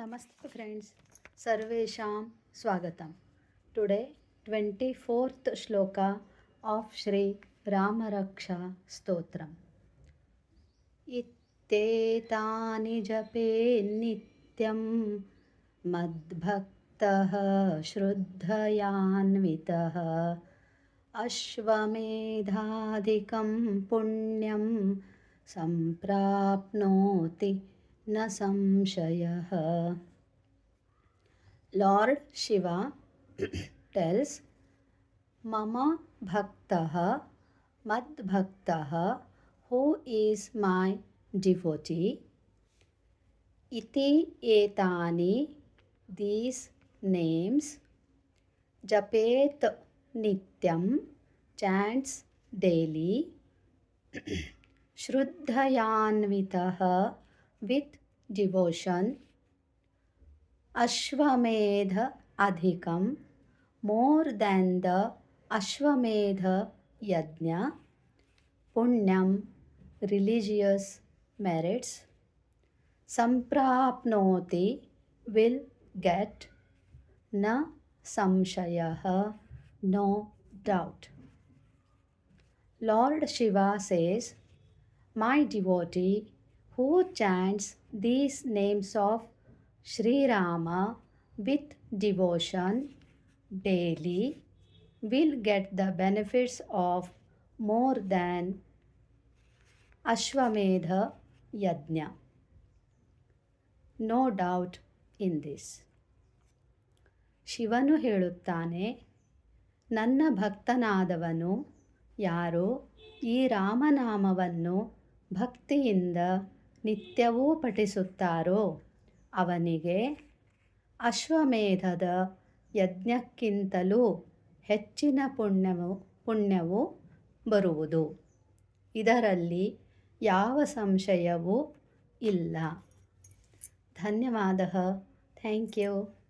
Namaste friends, Sarvesham Swagatam. Today 24th shloka of Shri Ramaraksha Stotram. Ittetani jape nityam madbhaktah shruddhayanvitah ashvamedhadikam punyam samprapnoti na samshayah. Lord Shiva tells Mama Bhaktah Madbhaktah, who is my devotee. Iti etani, these names. Japet nityam, chants daily. Shruddhayanvitah, with devotion. Ashvamedha adhikam, more than the Ashvamedha yajna. Punyam, religious merits. Samprapnoti, will get. Na samshayah, no doubt. Lord Shiva says, my devotee who chants these names of Sri Rama with devotion daily will get the benefits of more than Ashvamedha Yajna. No doubt in this. ಶಿವನು ಹೇಳುತ್ತಾನೆ, ನನ್ನ ಭಕ್ತನಾದವನು ಯಾರೋ ಈ ರಾಮನಾಮವನ್ನು ಭಕ್ತಿಯಿಂದ ನಿತ್ಯವೂ ಪಠಿಸುತ್ತಾರೋ ಅವನಿಗೆ ಅಶ್ವಮೇಧದ ಯಜ್ಞಕ್ಕಿಂತಲೂ ಹೆಚ್ಚಿನ ಪುಣ್ಯವು ಬರುವುದು. ಇದರಲ್ಲಿ ಯಾವ ಸಂಶಯವೂ ಇಲ್ಲ. ಧನ್ಯವಾದ. Thank you.